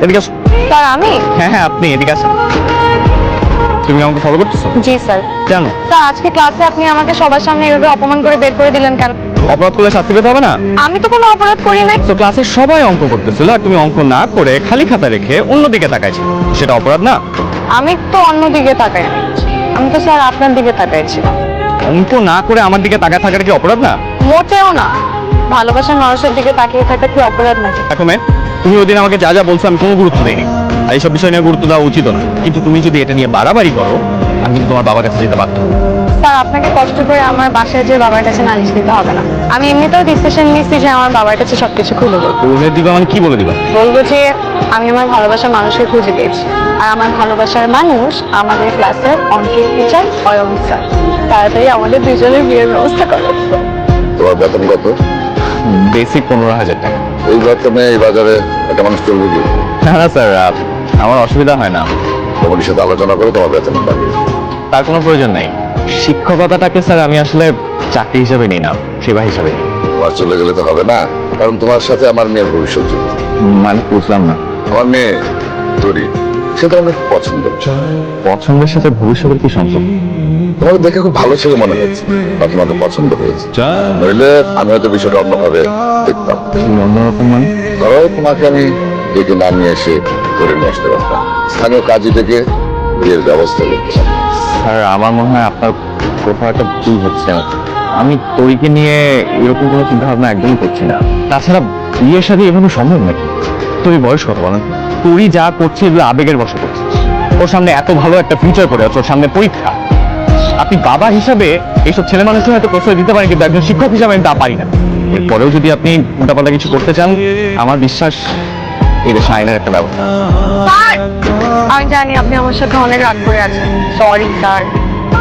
এদিকে আসো। স্যার আমি? হ্যাঁ হ্যাঁ আপনি এদিকে আসেন। তুমি আমাকে ফলো করতেছো? জি স্যার। জানো স্যার আজকে ক্লাসে আপনি আমাকে সবার সামনে এভাবে অপমান করে বের করে দিলেন কেন? অপরাধ করলে শাস্তি পেতে হবে না? আমি তো কোনো অপরাধ করি নাই। তো ক্লাসে সবাই অঙ্ক করতেছিল আর তুমি অঙ্ক না করে খালি খাতা রেখে অন্যদিকে তাকাইছিলে, সেটা অপরাধ না? আমি তো অন্যদিকে তাকাই নাই। আমি তো স্যার আপনার দিকে তাকাইছিলাম। অঙ্ক না করে আমার দিকে তাকায় থাকাটা কি অপরাধ না? মোটেও না। ভালোবাসার মানুষের দিকে তাকিয়ে থাকা কি অপরাধ নাকি? দেখো মেয়ে, তুমি ওই দিন আমাকে যা যা বলছো আমি কোনো গুরুত্ব দিইনি, আর এইসব বিষয় নিয়ে গুরুত্ব দেওয়া উচিত না। কিন্তু তুমি যদি এটা নিয়ে বাড়াবাড়ি করো, আমি কিন্তু তোমার বাবার কাছে যেতে বাধ্য হবো। স্যার আপনাকে কষ্ট করে আমার বাসায় যে বাবার কাছে নালিশ দিতে হবে না। আমি এমনিতেও ডিসিশন নিচ্ছি যে আমার বাবার কাছে সবকিছু খুলে বলবো। বলে দিবা মানে কি বলে দিবা? বলবো যে আমি আমার ভালোবাসার মানুষকে খুঁজে পেয়েছি, আর আমার ভালোবাসার মানুষ আমাদের ক্লাসের অঙ্কের টিচার অয়ন স্যার। তাড়াতাড়ি আমাদের দুজনের বিয়ের ব্যবস্থা করো। তোমার বেতন কত? বেসিক 15,000 টাকা। এই বেতনে এই বাজারে একটা মানুষ চলবে কি? না না স্যার, আমার অসুবিধা হয় না। কোম্পানির সাথে আলোচনা করে তোমার বেতন বাড়িয়ে দিই। তার কোনো প্রয়োজন নেই। শিক্ষকতাটাকে স্যার আমি আসলে চাকরি হিসেবে নিই না, সেবা হিসেবে নিই। তোমার চলে গেলে তো হবে না, কারণ তোমার সাথে আমার মেয়ের ভবিষ্যৎ জড়িত। মানে বুঝলাম না। আমার মেয়ে তরি, সে তো অনেক পছন্দ। পছন্দের সাথে ভবিষ্যতের কি সম্পর্ক? তোমাকে দেখে খুব ভালো ছেলে মনে হয়েছে বা তোমাকে পছন্দ হয়েছে, নইলে আমি হয়তো বিষয়টা অন্যভাবে দেখতাম। অন্যরকম মানে? ধরো তোমাকে আমি ডেকে না নিয়ে এসে করে নিয়ে আসতে পারতাম, স্থানীয় কাজী ডেকে বিয়ের ব্যবস্থা করতাম। স্যার আমার মনে হয় আপনার কোথাও একটা ভুল হচ্ছে। আমি তরিকে নিয়ে এরকম কোনো চিন্তা ভাবনা একদমই করছি না। তাছাড়া বিয়ের সাথে এভাবে সম্ভব নাকি? তুমি বয়স কত বলেন? তুই যা করছে এগুলো আবেগের বশে করছিস। ওর সামনে এত ভালো একটা ফিউচার পড়ে আছে, ওর সামনে পরীক্ষা। আপনি বাবা হিসাবে এইসব ছেলে মানুষের হয়তো প্রশ্রয় দিতে পারেন, কিন্তু একজন শিক্ষক হিসাবে আমি তা পারি না। এরপরেও যদি আপনি উল্টাপাল্টা কিছু করতে চান, আমার বিশ্বাস এই দেশে আইনের একটা ব্যবস্থা। স্যার আমি জানি আপনি আমার সাথে অনেক রাগ করে আছেন। Sorry sir.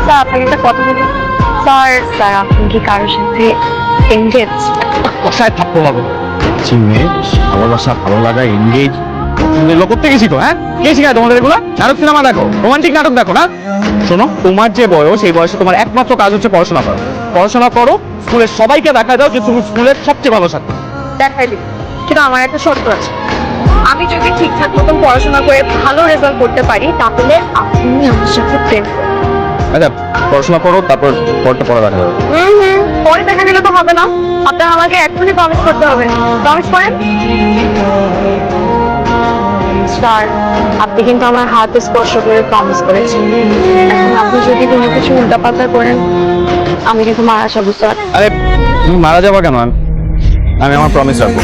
স্যার আপনাকে একটা কথা বলি। স্যার আপনি কি কারোর সাথে এনগেজ? কষায় থাপ্পড় মারবো। চিনে আমার বাসা ভালো লাগা এনগেজ লোক করতে গেছি তো। হ্যাঁ কে শিখায় তোমাদের এগুলো? নাটক সিনেমা দেখো, রোমান্টিক নাটক দেখো না? শোনো, তোমার যে বয়স, এই বয়সে তোমার একমাত্র কাজ হচ্ছে পড়াশোনা করো। পড়াশোনা করো, স্কুলের সবাইকে দেখা দাও যে তুমি স্কুলের সবচেয়ে ভালো ছাত্র। দেখাই দিই, কিন্তু আমার একটা শর্ত আছে। আমি যদি ঠিকঠাক মতন পড়াশোনা করে ভালো রেজাল্ট করতে পারি, তাহলে আপনি আমার সাথে প্রেম করুন। আচ্ছা পড়াশোনা করো, তারপর পরটা পড়া দেখা যাবে। পরে দেখা গেলে তো হবে না। আপনার আমাকে এখনই প্রমিস করতে হবে। প্রমিস করেন। স্যার আপনি কিন্তু আমার হাত স্পর্শ করে প্রমিস করেছেন। এখন আপনি যদি কোনো কিছু উল্টাপাল্টা করেন, আমি কিন্তু মারা যাবো স্যার। আরে তুমি মারা যাবা কেন? আমি আমার প্রমিস রাখবো।